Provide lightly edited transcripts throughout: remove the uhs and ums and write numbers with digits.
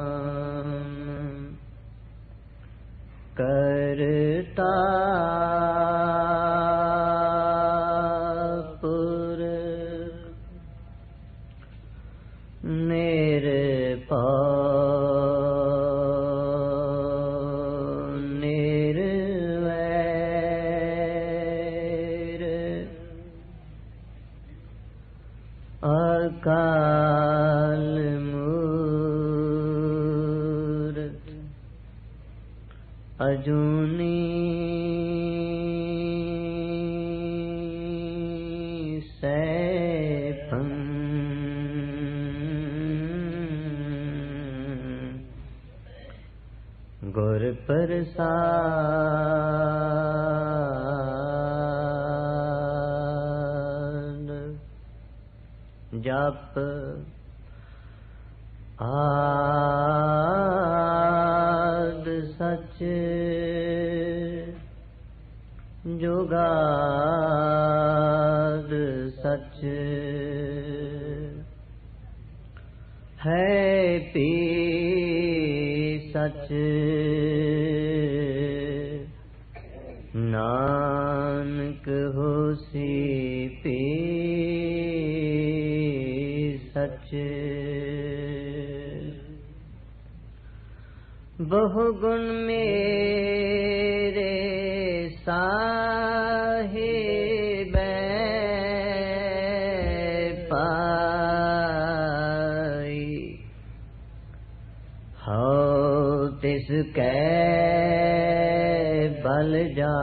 सतनाम करता अकाल मूरत अजूनी सैभं गुर प्रसाद जप आद सच जुगाद सच है पी सच नानक होसी पी सच बहुगुण मेरे साहिब पाई हो तिसकै बल जाओ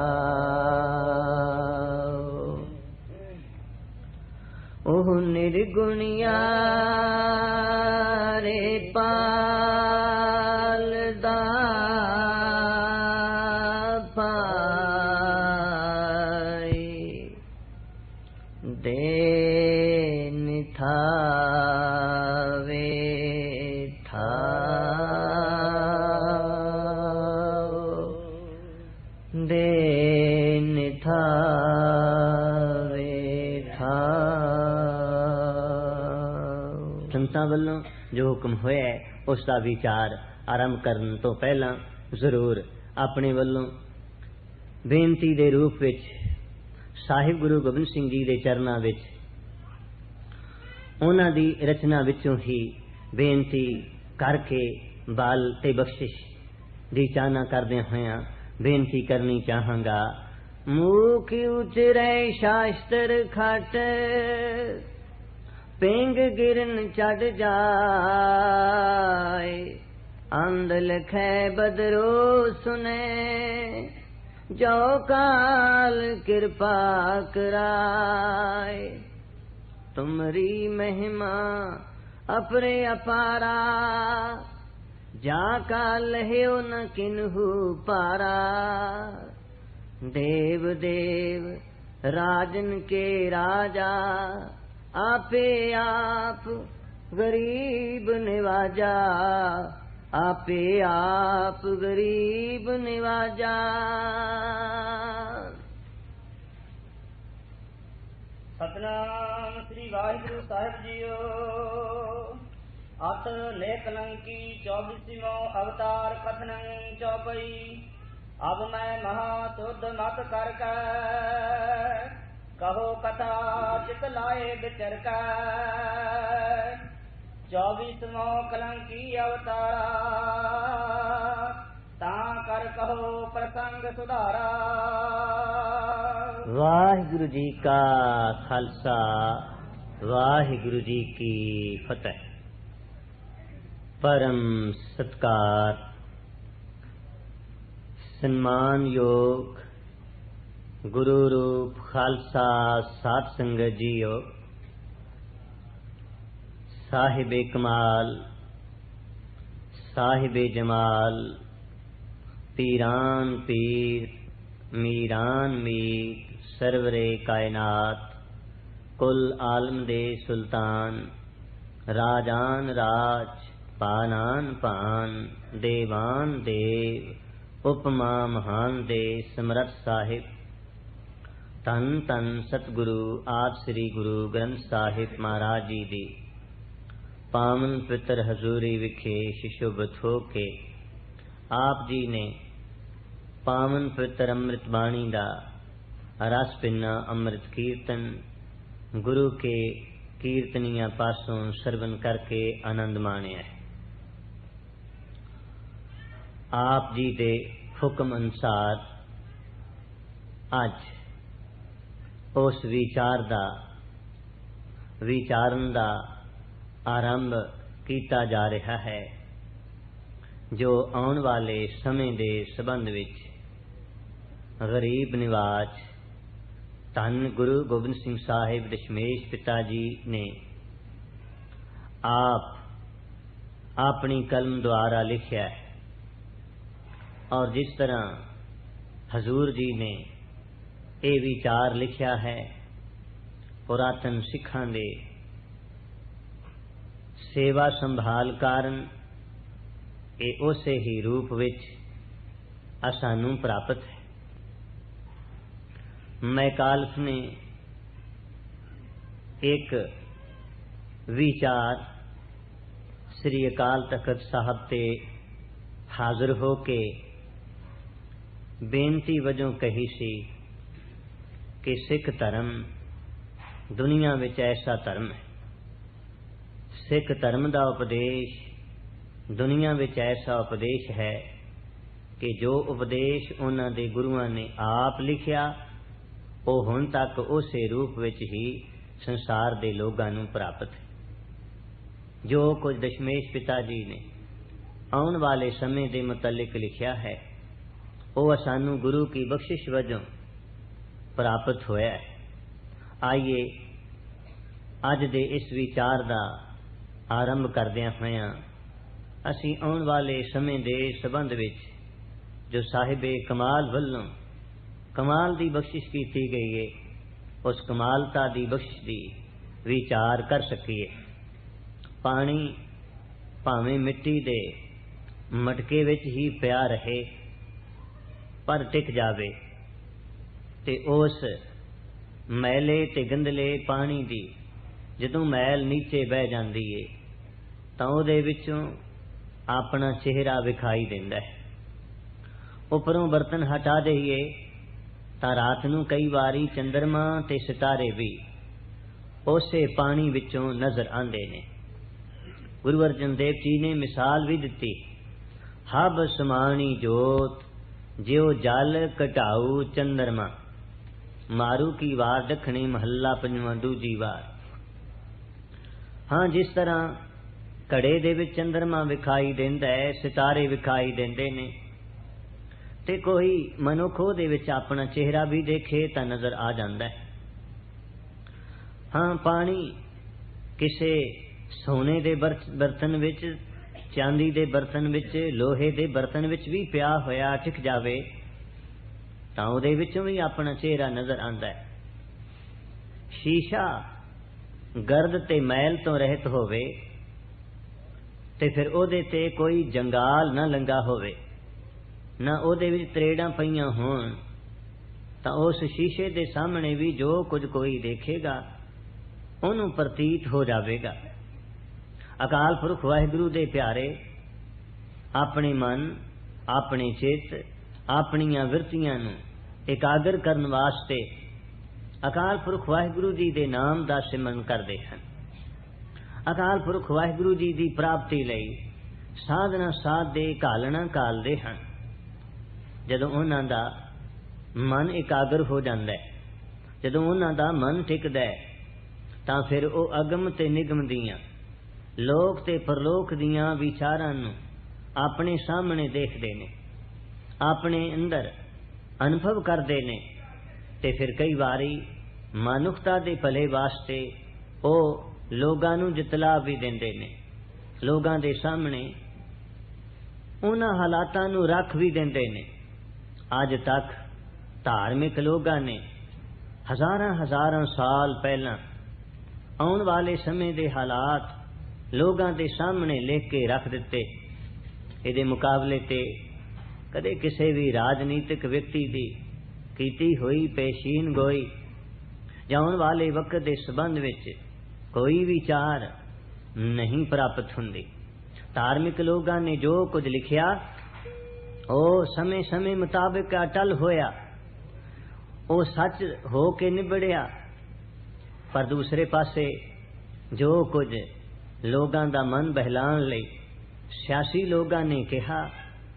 ओह निर्गुणिया रे पालदा पाई देन थावे थाओ देन थावे संतां वल्लों जो हुक्म होया उस दा विचार आरंभ करन तो पहला जरूर अपने वल्लों बेनती दे रूप विच साहिब गुरु गोबिंद सिंह जी दे चरनां विच उन्हां दी रचना विचों ही बेनती करके बाल ते बख्शिश दी चाहना करदे होया बेनती करनी चाहांगा। मूक उचरे शास्त्र खट पिंग गिरन चढ़ जाए अंध लखै बदरो सुने जो काल कृपा कराए तुमरी महिमा अपरे अपारा जा का लह्यो न किन्हु पारा देव देव राजन के राजा आपे आप गरीब निवाजा आपे आप गरीब निवाजा। सतनाम श्री वाहिगुरु साहिब जीओ। अत लेखलंकी 24वां अवतार कथन चौपई। अब मैं महा तुद मत करके कहो कथा चित लाए बिचर का 24वां कलंकी अवतारा ता कर कहो प्रसंग सुधारा। वाहिगुरु जी का खालसा वाहिगुरु जी की फतेह। परम सत्कार सम्मान योग गुरु रूप खालसा साध संगत जीओ। साहिबे कमाल साहिबे जमाल पीरान पीर मीरान मीर सरवरे कायनात कुल आलम दे सुल्तान राजान राज पानान पान देवान देव उपमा महान दे समरथ साहिब ਧੰਨ ਧੰਨ ਸਤਿਗੁਰੂ ਆਦਿ ਸ੍ਰੀ ਗੁਰੂ ਗ੍ਰੰਥ ਸਾਹਿਬ ਮਹਾਰਾਜ ਜੀ ਦੀ ਪਾਵਨ ਪਵਿੱਤਰ ਹਜ਼ੂਰੀ ਵਿਖੇ ਸ਼ਿਸ਼ੋਭਤ ਹੋ ਕੇ ਆਪ ਜੀ ਨੇ ਪਾਵਨ ਪਵਿੱਤਰ ਅੰਮ੍ਰਿਤ ਬਾਣੀ ਦਾ ਰਸ ਪਿੰਨਾ ਅੰਮ੍ਰਿਤ ਕੀਰਤਨ ਗੁਰੂ के कीर्तनिया पासों श्रवण करके आनंद माणिया है। आप जी दे हुक्म अनुसार अज उस विचारन दा आरंभ किया जा रहा है जो आने वाले समय के संबंध विच गरीब निवाज धन गुरु गोबिंद सिंह साहिब दशमेश पिता जी ने आप अपनी कलम द्वारा लिखा है और जिस तरह हजूर जी ने ये विचार लिखा है पुरातन सिखां दे सेवा संभाल कारण ये उसे ही रूप विच सानू प्राप्त है। मैकालफ ने एक विचार श्री अकाल तख्त साहब ते हाजिर हो के बेनती वजों कही सी कि सिख धर्म दुनिया विच ऐसा धर्म है, सिख धर्म का उपदेश दुनिया विच ऐसा उपदेश है कि जो उपदेश उन्हां दे गुरुआं ने आप लिखिया वो हुण तक उसे रूप विच ही संसार दे लोगां नूं प्राप्त है। जो कुछ दशमेश पिता जी ने आने वाले समय के मुतलिक लिखा है वो सानू गुरु की बख्शिश वजों प्राप्त होया है। आइए अज दे इस विचार का आरंभ करदियां होया असी आने वाले समय के संबंध विच जो साहिबे कमाल वल्लों कमाल दी बख्शिश की गई है उस कमालता दी बख्शिश दी विचार कर सकीए। पानी भावें मिट्टी दे मटके विच ही पिया रहे पर टिक जावे ते उस मैले ते गंदले पानी दी जदों मैल नीचे बह जांदी है तां उहदे विचों अपना चेहरा विखाई दिंदा है। उपरों बर्तन हटा दईए तां रात नूं कई वारी चंद्रमा ते सितारे भी उसे पानी विचों नजर आंदे ने। गुरु अर्जन देव जी ने मिसाल भी दिती, हब समानी जोत ज्यो जल घटाऊ चंद्रमा, मारू की वार दखणी महला पंजवां दूजी वार। हाँ, जिस तरह घड़े दे विच चंद्रमा विखाई देंदा है, सितारे विखाई देंदे ने ते कोई मनुख दे विच अपना चेहरा भी देखे तो नजर आ जाता है। हाँ, पानी किसे सोने दे बर्तन विच, चांदी दे बर्तन विच, लोहे दे बर्तन विच भी पिया होया टिक जावे तां उहदे विचों भी अपना चेहरा नजर आंदा है। शीशा गर्द ते मैल तो रहत होवे ते फिर उहदे ते कोई जंगाल ना लंगा होवे ना उहदे विच त्रेड़ां पईयां होण तां उस शीशे दे सामने भी जो कुछ कोई देखेगा उहनूं प्रतीत हो जावेगा। अकाल पुरख वाहिगुरू दे प्यारे अपने मन अपने चित अपनियां विरतियां नूं एकागर करन वास्ते अकाल पुरख वाहिगुरू जी दे नाम दा सिमरन करदे हन। अकाल पुरख वाहिगुरू जी दी प्राप्ति लई साधना साध दे घालना घालदे हन। जदों उन्हां दा मन एकागर हो जांदा है, जदों उन्हां दा मन टिकदा है तां फिर वो अगम ते निगम दियां लोक ते परलोक दियां विचारां नूं अपने सामने देखदे ने, अपने अंदर अनुभव करदे ने ते फिर कई वारी मनुखता दे भले वास्ते वो लोगां नूं जतला भी देंदे ने, लोगां दे सामने उन्हां हालातां नूं रख भी देंदे ने। अज तक धार्मिक लोगां ने हजारां साल पहला आने वाले समय के हालात लोगां दे सामने लिख के रख दिते। इहदे मुकाबले ते कदे किसी भी राजनीतिक व्यक्ति की कीती हुई पेशीन गोई। जाउण वाले वक्त दे संबंध विच कोई विचार नहीं प्राप्त हुंदी। धार्मिक लोगां ने जो कुछ लिखिया ओ समय समय मुताबिक अटल होया, ओ सच हो के निबड़िया। पर दूसरे पासे जो कुछ लोगां दा मन बहलाण लई सियासी लोगां ने कहा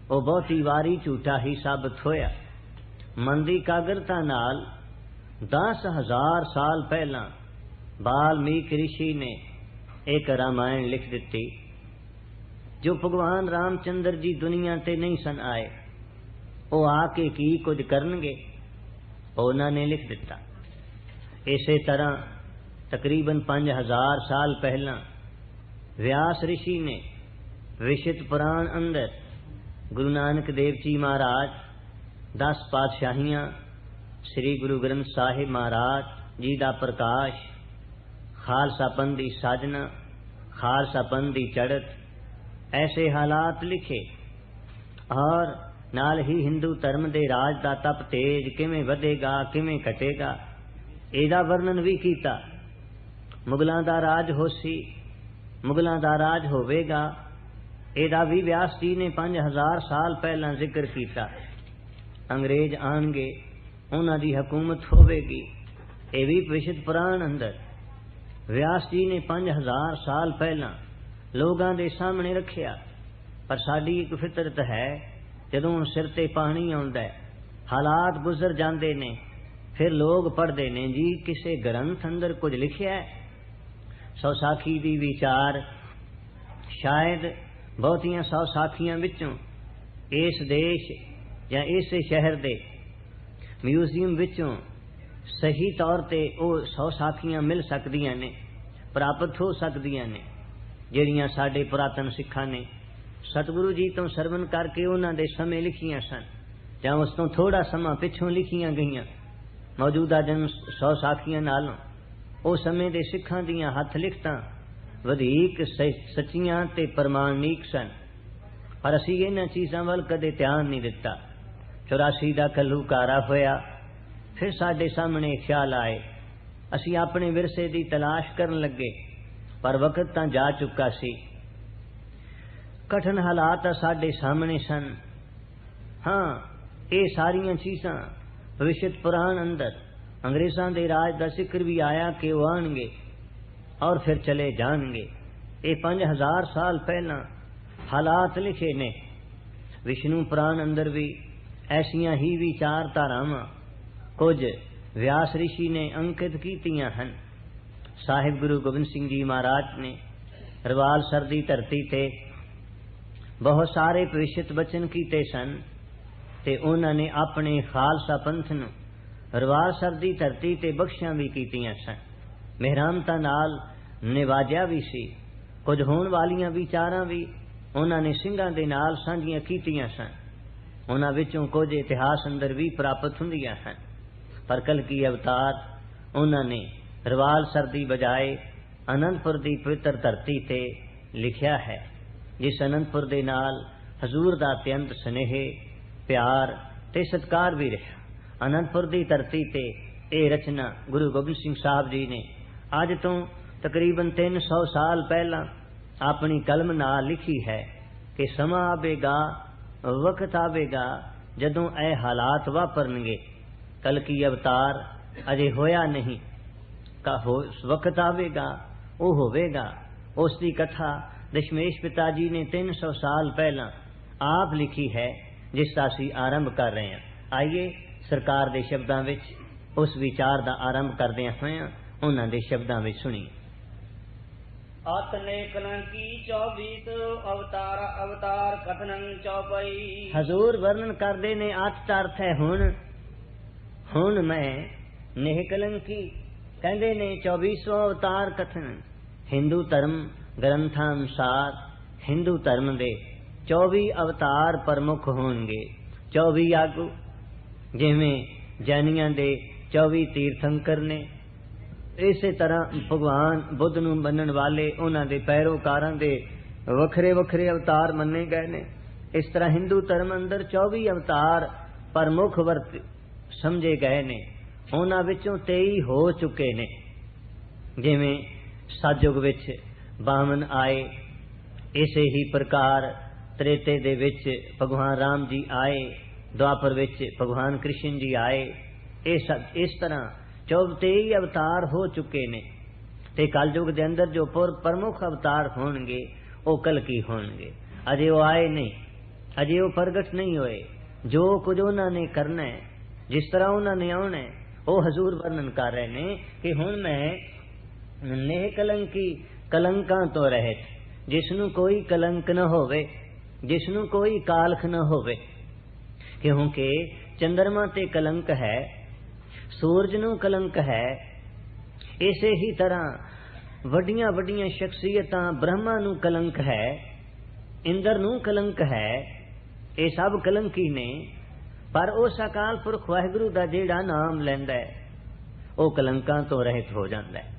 ओ बहुती वारी झूठा ही साबित होया। मन दी कागरता नाल 10,000 साल पहला वाल्मीकि ऋषि ने एक रामायण लिख दिती, जो भगवान रामचंद्र जी दुनिया ते नहीं सन आए, ओ आके की कुछ करनगे, उन्होंने लिख दिता। इसे तरह तकरीबन 5,000 साल पहला व्यास ऋषि ने विशिष्ट पुराण अंदर गुरु नानक देव जी महाराज, 10 पातशाहियां, श्री गुरु ग्रंथ साहिब महाराज जी दा प्रकाश, खालसा पंथ दी साजना, खालसा पंथ दी चढ़त, ऐसे हालात लिखे। और नाल ही हिंदू धर्म दे राज दा तप तेज किवें वधेगा किवें घटेगा एदा वर्णन भी कीता। मुगलां दा राज होसी, मुगलां दा राज होवेगा, एदा भी व्यास जी ने 5,000 साल पहला जिक्र कीता। अंग्रेज आणगे, उन्हां दी हुकूमत होवेगी, ये भी विशुद्ध पुराण अंदर व्यास जी ने 5,000 साल पहला लोगां दे सामने रखिया। पर साडी एक फितरत है, जदों सिर ते पानी आउंदा है, हालात गुजर जांदे ने, फिर लोग पढ़दे ने जी किसे ग्रंथ अंदर कुछ लिखिया है। सौ साखी दी विचार शायद बहुतियां सौ साखियां विचों इस देश या इस शहर दे म्यूजियम विचों सही तौर ते ओ 100 साखियां मिल सकदियां ने, प्राप्त हो सकदियां ने, ਜਿਹੜੀਆਂ ਸਾਡੇ ਪੁਰਾਤਨ ਸਿੱਖਾਂ ਨੇ ਸਤਿਗੁਰੂ ਜੀ ਤੋਂ ਸਰਵਨ ਕਰਕੇ ਉਹਨਾਂ ਦੇ ਸਮੇਂ ਲਿਖੀਆਂ ਸਨ, ਜਾਂ ਉਸ ਤੋਂ ਥੋੜਾ ਸਮਾਂ ਪਿੱਛੋਂ ਲਿਖੀਆਂ ਗਈਆਂ। ਮੌਜੂਦਾ ਜਨ 100 ਸਾਖੀਆਂ ਨਾਲੋਂ ਉਹ ਸਮੇਂ ਦੇ ਸਿੱਖਾਂ ਦੀਆਂ ਹੱਥ ਲਿਖਤਾਂ ਵਧੇਕ ਸੱਚੀਆਂ ਤੇ ਪ੍ਰਮਾਣਿਕ ਸਨ। ਪਰ ਅਸੀਂ ਇਹਨਾਂ ਚੀਜ਼ਾਂ ਵੱਲ ਕਦੇ ਧਿਆਨ ਨਹੀਂ ਦਿੱਤਾ। 84 ਦਾ ਘੱਲੂਘਾਰਾ ਹੋਇਆ, ਫਿਰ ਸਾਡੇ ਸਾਹਮਣੇ ਖਿਆਲ ਆਏ, ਅਸੀਂ ਆਪਣੇ ਵਿਰਸੇ ਦੀ ਤਲਾਸ਼ ਕਰਨ ਲੱਗੇ, पर वक्त तां जा चुका सी। कठिन हालात साडे सामने सन। हाँ, ये सारियां चीज़ां भविष्य पुराण अंदर अंग्रेज़ां दे राज दा जिक्र भी आया कि वो आएंगे और फिर चले जाएंगे। ये 5,000 साल पहला हालात लिखे ने। विष्णु पुराण अंदर भी ऐसियां ही विचारधारावां कुछ व्यास ऋषि ने अंकित कीतियां हन। साहिब गुरु गोबिंद सिंह जी महाराज ने रवाल सर दी धरती ते बहुत सारे भविष्यत बचन कीते सन, ते उन्होंने अपने खालसा पंथ नूं रवाल सर दी धरती ते बख्शियां भी कीतियां सन, मेहरामता नाल निवाजिया भी सी। कुछ होण वालियां विचारां भी उन्होंने सिंघां दे नाल सांझियां कीतियां सन। उन्हां विचों कुछ इतिहास अंदर भी प्राप्त हुंदियां हन। पर कलकी अवतार उन्होंने रवाल सर दी बजाए अनंतपुर दी पवित्र धरती ते लिखिया है, जिस अनंतपुर दे नाल हजूर दा अत्यंत स्नेह, प्यार ते सत्कार भी रहा। अनंतपुर दी धरती ते ये रचना गुरु गोबिंद सिंह साहब जी ने अज तो तकरीबन 300 साल पहला अपनी कलम नाल लिखी है कि समा आवेगा, वक्त आवेगा जदों ए हालात वापरनगे। कलकी अवतार अजे होया नहीं, का हो वक्त आवेगा, वो होवेगा। उसकी कथा दशमेश पिता जी ने 300 साल पहला आप लिखी है, जिसका असी आरंभ कर रहे हैं। आइए सरकार दे शब्दां विच उस विचार दा आरंभ करदे होए उन्हां दे शब्दां विच सुणीए। आतने कलंकी 24 अवतार अवतार कथनन चौपाई। हजूर वर्णन करदे ने अत अर्थ है हुण मैं नेह कलंकी कहते ने 24वां अवतार कथन। हिंदू धर्म ग्रंथां अनुसार हिंदू धर्म दे 24 अवतार प्रमुख होंगे। 24 आगू जिवें जैनियां दे 24 तीर्थंकर ने, इसे तरह भगवान बुद्ध नूं मनण वाले उन्हां दे पैरोकारां दे वखरे वखरे अवतार मन्ने गए ने। इस तरह हिंदू धर्म अंदर 24 अवतार प्रमुख समझे गए ने उन्हां विचों 23 हो चुके ने। जिवें सतयुग विच बामन आए, इसे ही प्रकार त्रेते दे विच भगवान राम जी आए, द्वापर विच भगवान कृष्ण जी आए। इस तरह 23 अवतार हो चुके ने। ते कलयुग दे अंदर जो प्रमुख अवतार होणगे वो कलकी होणगे। अजे वो आए नहीं, अजे वो प्रगट नहीं होए। जो कुछ उन्होंने करना है, जिस तरह उन्होंने आना है, वो हजूर वर्णन कर रहे ने कि हुण मैं नेह कलंकी कलंकां तो रहत, जिसनू कोई कलंक न होवे, जिसनू कोई कालख न होवे। क्योंकि चंद्रमा ते कलंक है, सूरज नू कलंक है, इसे ही तरह वड्डियां वड्डियां शख्सियतां ब्रह्मा नू कलंक है, इंद्र नू कलंक है। ये सब कलंकी ने। पर उस अकाल पुरख वाहिगुरु दा जेड़ा नाम लैंदा है वो कलंकां तो रहित हो जांदा है।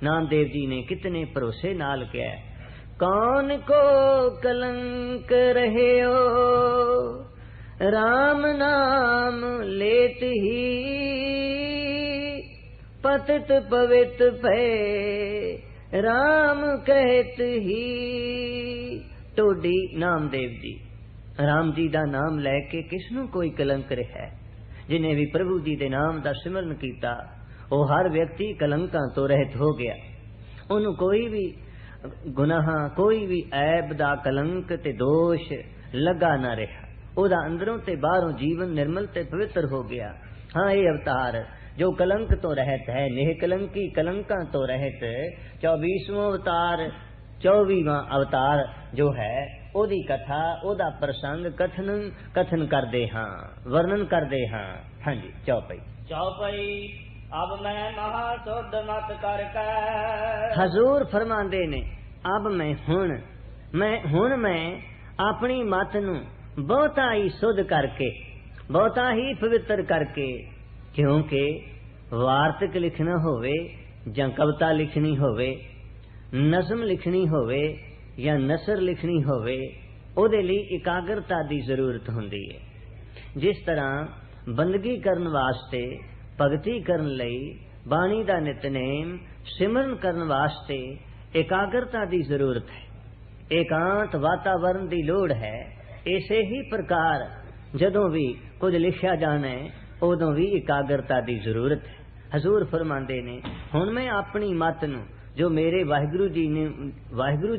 नामदेव जी ने कितने भरोसे नाल कहा है, कौन को कलंक रहे हो राम नाम लेत ही, पतित पवित भय राम कहत ही। टोडी नामदेव जी राम जी दा नाम लैके किसनू कोई कलंक रहा है। जिन्हें भी प्रभु जी दे नाम दा सिमरन कीता वो हर व्यक्ति कलंकां तो रहित हो गया। उन्हें कोई भी गुनाह, कोई भी ऐब दा कलंक ते दोष लगा ना रहा। ओदा अंदरों ते बाहरों जीवन निर्मल ते पवित्र हो गया। हाँ, ये अवतार जो कलंक तो रहत है, नेह कलंकी कलंकां तो रहत। 24वां अवतार 24वां अवतार जो है ओदी कथा, ओदा प्रसंग कथन करदे हां, वर्णन करदे हां। हाँ जी, चौपाई अब मैं महासुध मत करके। हजूर फरमांदे ने अब मैं अपनी मत नू बहुता ही शुद्ध करके, बहुता ही पवित्र करके। क्योंकि वार्तक लिखना होवे जां कविता लिखनी होवे, नज़म लिखनी होवे या नसर लिखनी होवे, ओदे लई एकाग्रता दी जरूरत हुंदी है। जिस तरह बंदगी करन वास्ते, भगती करन लई, बाणी दा नितनेम सिमरन करन वास्ते एकाग्रता दी जरूरत है, एकांत वातावरण दी लोड़ है। इसे ही प्रकार जदों भी कुछ लिखा जाना है उदों भी एकाग्रता दी जरूरत है। हजूर फरमांदे ने हुण मैं अपनी मत नू जो मेरे वाहिगुरु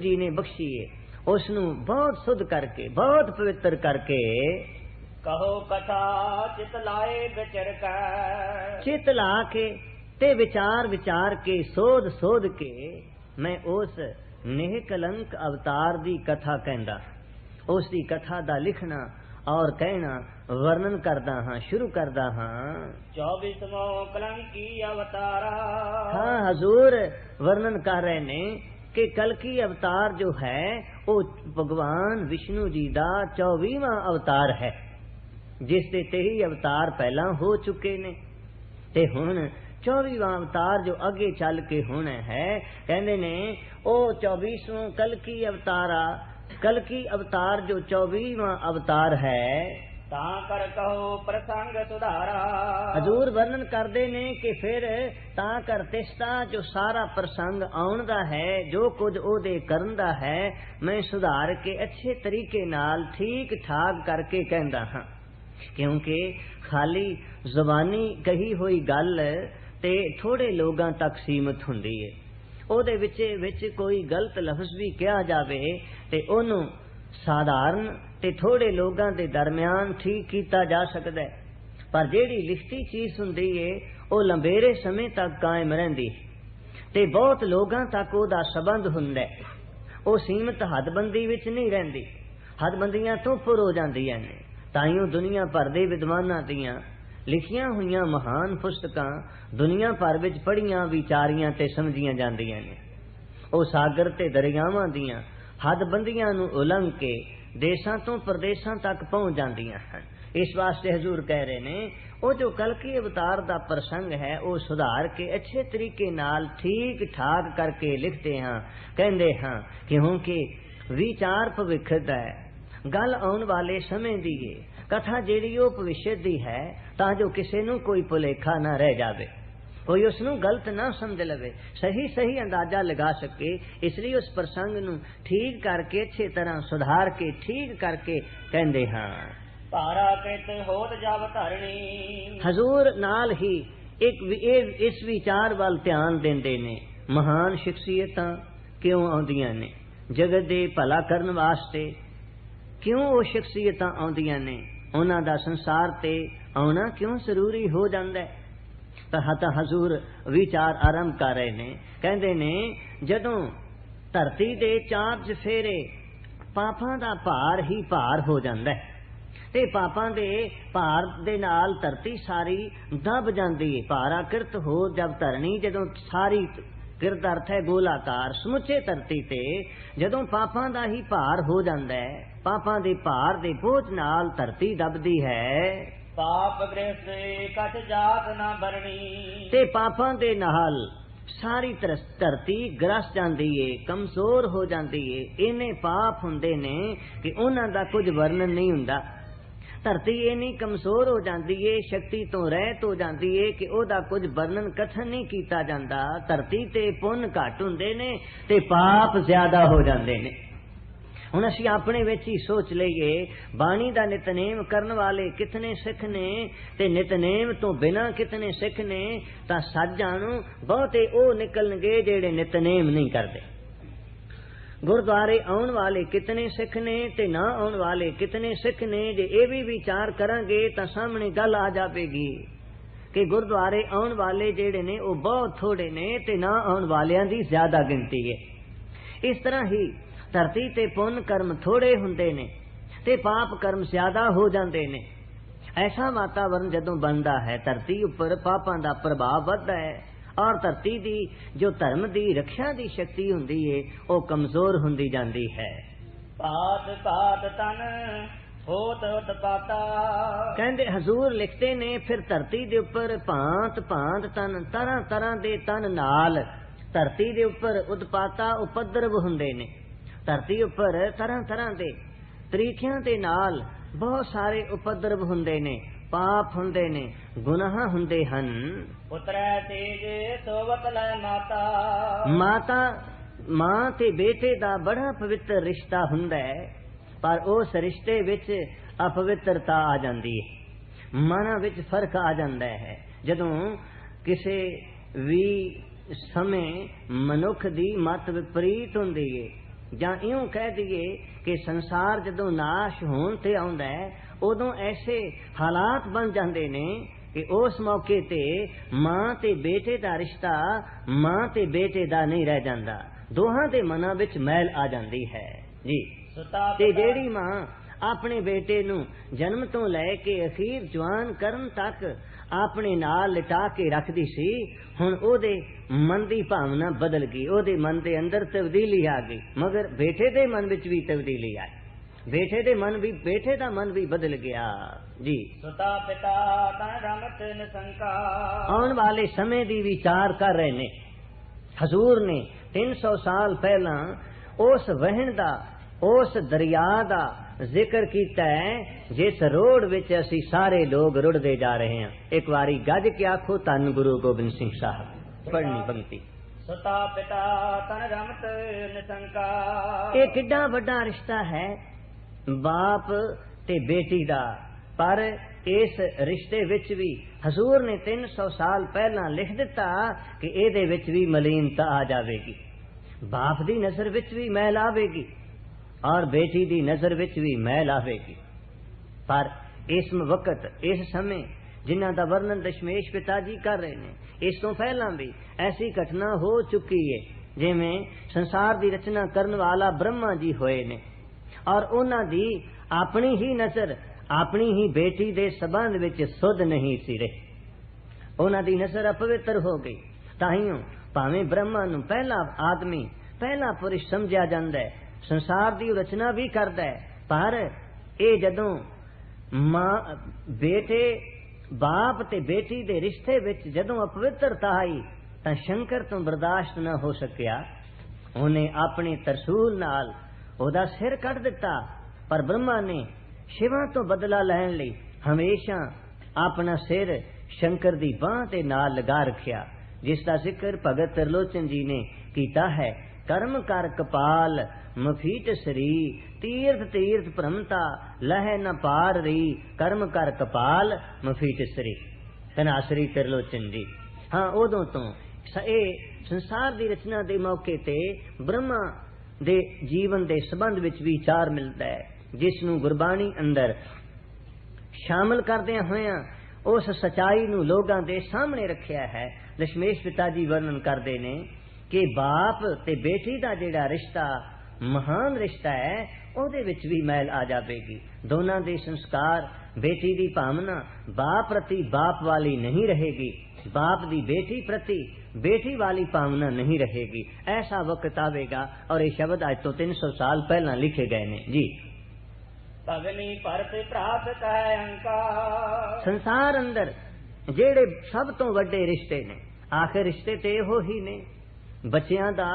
जी ने बख्शी है उसनू बहुत शुद्ध करके, बहुत पवित्र करके। कहो कथा चित लाए विचर का, चित ला के ते विचार के सोध के मैं उस नेह कलंक अवतार दी कथा कहंदा, उसकी कथा दा लिखना और कहना वर्णन करदा हाँ, शुरू करदा हाँ। 24वां कलंकी अवतारा। हाँ, हजूर वर्णन कर रहे ने कि कलकी अवतार जो है वो भगवान विष्णु जी दा 24वां अवतार है, जिस दे 23 अवतार पहला हो चुके ने। ते हुण 24वां अवतार जो अगे चल के होना है, कहंदे ने ओ 24वां कलकी अवतारा। कलकी अवतार जो 24वां अवतार है, तां कर कहो प्रसंग सुधारा। हजूर वर्णन करते ने कि फिर तां कर तिसदा जो सारा प्रसंग आउण दा है, जो कुछ ओदे करन दा है, मैं सुधार के अच्छे तरीके नाल ठीक ठाक करके कहंदा हाँ। क्योंकि खाली जुबानी कही हुई गल ते थोड़े लोगां तक सीमित हुंदी है। ओदे विच कोई गलत लफ्ज भी कहा जावे ते ओनू साधारण ते थोड़े लोगां दे दरमियान ठीक कीता जा सकदा है, पर जेड़ी लिखती चीज हुंदी है ओ लंबेरे समय तक कायम रहिंदी ते बहुत लोगां तक ओदा संबंध हुंदा है। ओ सीमित हदबंदी विच नहीं रहिंदी, हदबंदियां तो पुर हो जांदियां ने। ताइयों दुनिया भर दे विद्वानां दियां लिखियां हुईयां महान पुस्तकां दुनिया भर विच पढ़ियां विचारियां ते समझियां जांदियां ने। ओ सागर ते दरियावां दियां हदबंदियां नूं उलंघ के देशां तो प्रदेशां तक पहुंच जांदियां हन। इस वास्ते हजूर कह रहे ने वो जो कलकी अवतार दा प्रसंग है वो सुधार के अच्छे तरीके नाल ठीक ठाक करके लिखते हाँ, कहंदे हाँ। क्योंकि विचार भविख दा है, गल आउण वाले समय दी है। कथा ਜਿਹੜੀ ਉਹ ਭਵਿष्य ਦੀ ਹੈ ਤਾਂ ਜੋ ਕਿਸੇ ਨੂੰ ਕੋਈ ਭੁਲੇਖਾ ਨਾ ਰਹਿ ਜਾਵੇ, ਕੋਈ ਉਸ ਨੂੰ ਗਲਤ ਨਾ ਸਮਝ ਲਵੇ, ਸਹੀ ਅੰਦਾਜ਼ਾ ਲਗਾ ਸਕੇ। ਇਸ ਲਈ ਉਸ ਪ੍ਰਸੰਗ ਨੂੰ ਠੀਕ ਕਰਕੇ ਅੱਛੀ ਤਰ੍ਹਾਂ ਸੁਧਾਰ ਕੇ ਠੀਕ ਕਰਕੇ ਕਹਿੰਦੇ ਹਾਂ। ਭਾਰਾ ਕਿਤ ਹੋਤ ਜਬ ਧਰਣੀ। ਹਜ਼ੂਰ ਨਾਲ ਹੀ ਇਸ ਵਿਚਾਰ ਵੱਲ ਧਿਆਨ ਦਿੰਦੇ ਨੇ, ਮਹਾਨ ਸ਼ਖਸੀਅਤਾਂ ਕਿਉਂ ਆਉਂਦੀਆਂ ਨੇ ਜਗਤ ਦੇ ਭਲਾ ਕਰਨ ਵਾਸਤੇ, ਕਿਉਂ ਉਹ ਸ਼ਖਸੀਅਤਾਂ ਆਉਂਦੀਆਂ ਨੇ, ਉਹਨਾਂ ਦਾ ਸੰਸਾਰ ਤੇ ਆਉਣਾ ਕਿਉਂ ਜ਼ਰੂਰੀ ਹੋ ਜਾਂਦਾ ਹੈ। ਤਾਂ ਹਜ਼ੂਰ ਵਿਚਾਰ ਆਰੰਭ ਕਰ ਰਹੇ ਨੇ, ਕਹਿੰਦੇ ਨੇ ਜਦੋਂ ਧਰਤੀ ਦੇ ਚਾਰ ਚਫੇਰੇ ਪਾਪਾਂ ਦਾ ਭਾਰ ਹੀ ਭਾਰ ਹੋ ਜਾਂਦਾ ਹੈ ਤੇ ਪਾਪਾਂ ਦੇ ਭਾਰ ਦੇ ਨਾਲ ਧਰਤੀ ਸਾਰੀ ਦਬ ਜਾਂਦੀ ਹੈ। ਭਾਰਾ ਕਿਰਤ ਹੋ ਜਬ ਧਰਣੀ, ਜਦੋਂ ਸਾਰੀ ਕਿਰਤ ਅਰਥ ਹੈ ਗੋਲਾਕਾਰ ਸਮੁੱਚੇ ਧਰਤੀ ਤੇ ਜਦੋਂ ਪਾਪਾਂ ਦਾ ਹੀ ਭਾਰ ਹੋ ਜਾਂਦਾ ਹੈ, ਪਾਪਾਂ ਦੇ ਭਾਰ ਦੇ ਬੋਝ ਨਾਲ ਧਰਤੀ ਦਬਦੀ ਹੈ। ਪਾਪ ਗ੍ਰਹਿ ਕਛ ਜਾਤ ਨਾ ਬਰਣੀ। ਤੇ ਪਾਪਾਂ ਦੇ ਨਾਲ ਸਾਰੀ ਧਰਤੀ ਗਰਸ ਜਾਂਦੀ ਏ, ਕਮਜ਼ੋਰ ਹੋ ਜਾਂਦੀ ਏ। ਇਹਨੇ ਪਾਪ ਹੁੰਦੇ ਨੇ ਕਿ ਉਹਨਾਂ ਦਾ ਕੁਝ ਵਰਣਨ ਨਹੀਂ ਹੁੰਦਾ। ਧਰਤੀ ਇੰਨੀ ਕਮਜ਼ੋਰ ਹੋ ਜਾਂਦੀ ਏ, ਸ਼ਕਤੀ ਤੋਂ ਰਹਿਤ ਹੋ ਜਾਂਦੀ ਏ ਕਿ ਉਹਦਾ ਕੁਝ ਵਰਣਨ ਕਥਨ ਨਹੀਂ ਕੀਤਾ ਜਾਂਦਾ। ਧਰਤੀ ਤੇ ਪੁੰਨ ਘੱਟ ਹੁੰਦੇ ਨੇ ਤੇ ਪਾਪ ਜ਼ਿਆਦਾ ਹੋ ਜਾਂਦੇ ਨੇ। ਹੁਣ ਅਸੀਂ ਆਪਣੇ ਵਿੱਚ ਹੀ ਸੋਚ ਲਈਏ, ਬਾਣੀ ਦਾ ਨਿਤਨੇਮ ਕਰਨ ਵਾਲੇ ਕਿਤਨੇ ਸਿੱਖ ਨੇ ਤੇ ਨਿਤਨੇਮ ਤੋਂ ਬਿਨਾਂ ਕਿਤਨੇ ਸਿੱਖ ਨੇ, ਤਾਂ ਸਾਜਾਂ ਨੂੰ ਬਹੁਤੇ ਉਹ ਨਿਕਲਣਗੇ ਜਿਹੜੇ ਨਿਤਨੇਮ ਨਹੀਂ ਕਰਦੇ। ਗੁਰਦੁਆਰੇ ਆਉਣ ਵਾਲੇ ਕਿਤਨੇ ਸਿੱਖ ਨੇ ਤੇ ਨਾ ਆਉਣ ਵਾਲੇ ਕਿਤਨੇ ਸਿੱਖ ਨੇ। ਜੇ ਇਹ ਵੀ ਵਿਚਾਰ ਕਰਾਂਗੇ ਤਾਂ ਸਾਹਮਣੇ ਗੱਲ ਆ ਜਾਵੇਗੀ ਕਿ ਗੁਰਦੁਆਰੇ ਆਉਣ ਵਾਲੇ ਜਿਹੜੇ ਨੇ ਉਹ ਬਹੁਤ ਥੋੜੇ ਨੇ ਤੇ ਨਾ ਆਉਣ ਵਾਲਿਆਂ ਦੀ ਜ਼ਿਆਦਾ ਗਿਣਤੀ ਹੈ। ਇਸ ਤਰ੍ਹਾਂ ਹੀ ਧਰਤੀ ਤੇ ਪੁੰਨ ਕਰਮ ਥੋੜੇ ਹੁੰਦੇ ਨੇ ਤੇ ਪਾਪ ਕਰਮ ਜ਼ਿਆਦਾ ਹੋ ਜਾਂਦੇ ਨੇ। ਐਸਾ ਵਾਤਾਵਰਨ ਜਦੋਂ ਬਣਦਾ ਹੈ, ਧਰਤੀ ਉੱਪਰ ਪਾਪਾਂ ਦਾ ਪ੍ਰਭਾਵ ਵੱਧਦਾ ਹੈ ਔਰ ਧਰਤੀ ਦੀ ਜੋ ਧਰਮ ਦੀ ਰੱਖਿਆ ਦੀ ਸ਼ਕਤੀ ਹੁੰਦੀ ਹੈ ਉਹ ਕਮਜ਼ੋਰ ਹੁੰਦੀ ਜਾਂਦੀ ਹੈ। ਪਾਤ ਪਾਤ ਤਨ ਹੋਤ ਉਤਪਾਤਾ। ਕਹਿੰਦੇ ਹਜ਼ੂਰ ਲਿਖਦੇ ਨੇ, ਫਿਰ ਧਰਤੀ ਦੇ ਉੱਪਰ ਭਾਂਤ ਭਾਂਤ ਤਨ, ਤਰ੍ਹਾਂ ਤਰ੍ਹਾਂ ਦੇ ਤਨ ਨਾਲ ਧਰਤੀ ਦੇ ਉੱਪਰ ਉਤਪਾਤਾ ਉਪਦਰਵ ਹੁੰਦੇ ਨੇ। ਧਰਤੀ ਉੱਪਰ ਤਰ੍ਹਾਂ ਤਰ੍ਹਾਂ ਦੇ ਤਰੀਕਿਆਂ ਦੇ ਨਾਲ ਬਹੁਤ ਸਾਰੇ ਉਪਦਰਵ ਹੁੰਦੇ ਨੇ, ਪਾਪ ਹੁੰਦੇ ਨੇ, ਗੁਨਾਹ ਹੁੰਦੇ ਹਨ। ਪੁੱਤਰੈ ਤੇਜ ਸੋਵਤ ਲੈ ਮਾਤਾ। ਮਾਂ ਤੇ ਬੇਟੇ ਦਾ ਬੜਾ ਪਵਿੱਤਰ ਰਿਸ਼ਤਾ ਹੁੰਦਾ ਹੈ, ਪਰ ਉਸ ਰਿਸ਼ਤੇ ਵਿੱਚ ਅਪਵਿੱਤਰਤਾ ਆ ਜਾਂਦੀ ਹੈ, ਮਨਾਂ ਵਿੱਚ ਫਰਕ ਆ ਜਾਂਦਾ ਹੈ। ਜਦੋਂ ਕਿਸੇ ਵੀ ਸਮੇਂ ਮਨੁੱਖ ਦੀ ਮਤ ਵਿਪਰੀਤ ਹੁੰਦੀ ਹੈ, ਜਾਂ ਇਉਂ ਕਹਿ ਦਈਏ ਕਿ ਸੰਸਾਰ ਜਦੋਂ ਨਾਸ਼ ਹੋਣ ਤੇ ਆਉਂਦਾ ਹੈ, ਉਦੋਂ ਐਸੇ ਹਾਲਾਤ ਬਣ ਜਾਂਦੇ ਨੇ ਕਿ ਉਸ ਮੌਕੇ ਤੇ ਮਾਂ ਤੇ ਬੇਟੇ ਦਾ ਰਿਸ਼ਤਾ ਮਾਂ ਤੇ ਬੇਟੇ ਦਾ ਨਹੀਂ ਰਹਿ ਜਾਂਦਾ, ਦੋਹਾਂ ਦੇ ਮਨਾਂ ਵਿੱਚ ਮੈਲ ਆ ਜਾਂਦੀ ਹੈ ਜੀ। ਤੇ ਜਿਹੜੀ ਮਾਂ ਆਪਣੇ ਬੇਟੇ ਨੂੰ ਜਨਮ ਤੋਂ ਲੈ ਕੇ ਅਖੀਰ ਜਵਾਨ ਕਰਨ ਤੱਕ ਆਪਣੇ ਨਾਲ ਲਿਟਾ ਕੇ ਰੱਖਦੀ ਸੀ, ਹੁਣ ਉਹਦੇ ਮਨ ਦੀ ਭਾਵਨਾ ਬਦਲ ਗਈ, ਉਹਦੇ ਮਨ ਦੇ ਅੰਦਰ ਤਬਦੀਲੀ ਆ ਗਈ। ਮਗਰ ਬੇਟੇ ਦੇ ਮਨ ਵਿੱਚ ਵੀ ਤਬਦੀਲੀ ਆਈ, ਬੇਟੇ ਦਾ ਮਨ ਵੀ ਬਦਲ ਗਿਆ ਜੀ। ਸੁਤਾ ਪਿਤਾ ਤਨ ਰਮਤ ਨਿਸੰਕਾ। ਆਉਣ ਵਾਲੇ ਸਮੇਂ ਦੀ ਵਿਚਾਰ ਕਰ ਰਹੇ ਨੇ ਹਜ਼ੂਰ ਨੇ। 300 ਸਾਲ ਪਹਿਲਾਂ ਉਸ ਵਹਿਣ ਦਾ, ਉਸ ਦਰਿਆ ਦਾ ਜ਼ਿਕਰ ਕੀਤਾ ਹੈ ਜਿਸ ਰੋਡ ਵਿੱਚ ਅਸੀਂ ਸਾਰੇ ਲੋग ਰੁੜਦੇ ਜਾ ਰਹੇ ਹਾਂ। ਇੱਕ ਵਾਰੀ ਗੱਜ ਕੇ ਆਖੋ ਧੰਨ ਗੁਰੂ ਗੋਬਿੰਦ ਸਿੰਘ ਸਾਹਿਬ। ਪੜ੍ਹਨੀ ਪੰਕਤੀ। ਸੁਤਾ ਪਿਤਾ ਤਨ ਰਮਤ ਨਿਸੰਕਾ। ਇਹ ਕਿੱਡਾ ਵੱਡਾ ਰਿਸ਼ਤਾ ਹੈ ਬਾਪ ਤੇ ਬੇਟੀ ਦਾ, ਪਰ ਇਸ ਰਿਸ਼ਤੇ ਵਿੱਚ ਵੀ ਹਜ਼ੂਰ ਨੇ 300 ਸਾਲ ਪਹਿਲਾਂ ਲਿਖ ਦਿੱਤਾ ਕਿ ਇਹਦੇ ਵਿੱਚ ਵੀ ਮਲੀਨਤਾ ਆ ਜਾਵੇਗੀ, ਬਾਪ ਦੀ ਨਜ਼ਰ ਵਿੱਚ ਵੀ ਮੈਲ ਆਵੇਗੀ ਔਰ ਬੇਟੀ ਦੀ ਨਜ਼ਰ ਵਿੱਚ ਵੀ ਮੈਲ ਆਵੇਗੀ। ਪਰ ਇਸ ਵਕਤ, ਇਸ ਸਮੇਂ ਜਿਨ੍ਹਾਂ ਦਾ ਵਰਣਨ ਦਸ਼ਮੇਸ਼ ਪਿਤਾ ਜੀ ਕਰ ਰਹੇ ਨੇ, ਇਸ ਤੋਂ ਪਹਿਲਾਂ ਵੀ ਐਸੀ ਘਟਨਾ ਹੋ ਚੁੱਕੀ ਹੈ, ਜਿਵੇਂ ਸੰਸਾਰ ਦੀ ਰਚਨਾ ਕਰਨ ਵਾਲਾ ਬ੍ਰਹਮਾ ਜੀ ਹੋਏ ਨੇ ਔਰ ਉਹਨਾਂ ਦੀ ਆਪਣੀ ਹੀ ਨਜ਼ਰ ਆਪਣੀ ਹੀ ਬੇਟੀ ਦੇ ਸਬੰਧ ਵਿੱਚ ਸੁਧ ਨਹੀਂ ਸੀ ਰਹੀ, ਉਹਨਾਂ ਦੀ ਨਜ਼ਰ ਅਪਵਿੱਤਰ ਹੋ ਗਈ। ਤਾਹੀਓਂ ਭਾਵੇਂ ਬ੍ਰਹਮਾ ਨੂੰ ਪਹਿਲਾ ਆਦਮੀ, ਪਹਿਲਾ ਪੁਰਸ਼ ਸਮਝਿਆ ਜਾਂਦਾ ਹੈ, ਸੰਸਾਰ ਦੀ ਰਚਨਾ ਵੀ ਕਰਦਾ ਹੈ, ਪਰ ਇਹ ਜਦੋਂ ਮਾਂ ਬੇਟੇ ਬਾਪ ਤੇ ਬੇਟੀ ਦੇ ਰਿਸ਼ਤੇ ਵਿੱਚ ਜਦੋਂ ਅਪਵਿੱਤਰਤਾ ਆਈ ਤਾਂ ਸ਼ੰਕਰ ਤੋਂ ਬਰਦਾਸ਼ਤ ਨਾ ਹੋ ਸਕਿਆ, ਉਹਨੇ ਆਪਣੇ ਤਰਸੂਲ ਨਾਲ ਉਹਦਾ ਸਿਰ ਕੱਟ ਦਿੱਤਾ। ਪਰ ਬ੍ਰਹਮਾ ਨੇ शिवा तो बदला लैण लई हमेशा अपना सिर शंकर दी बांह ते नाल लगा रखिया, जिसका जिक्र भगत त्रिलोचन जी ने कीता है। कर्म कर कपाल मफीट सरी, तीर्थ तीर्थ भ्रमता लह न पार रही। कर्म कर कपाल मफीट सरी, धनासरी त्रिलोचन जी। हाँ, उदों तो संसार की रचना के मौके ते ब्रह्मा दे जीवन के संबंध विच विचार मिलता है, जिसनू गुरबाणी अंदर शामिल करदे होया उस सच्चाई नू लोगां दे सामने रखिया है। दशमेश पिता जी वर्णन करते ने कि बाप ते बेटी का जिहड़ा रिश्ता महान रिश्ता है, ਉਹਦੇ ਵਿੱਚ भी मैल आ जाएगी। दोनों के संस्कार, बेटी की भावना बाप प्रति बाप वाली नहीं रहेगी, बाप की बेटी प्रति बेटी वाली भावना नहीं रहेगी। ऐसा वक्त आवेगा। और ये शब्द आज तो 300 साल पहला लिखे गए ने जी। भगनी परत प्राप्त कह अंकार, संसार अंदर जेड़े सब तो वड्डे रिश्ते ने, आखिर रिश्ते ते हो ही ने, बच्चियां दा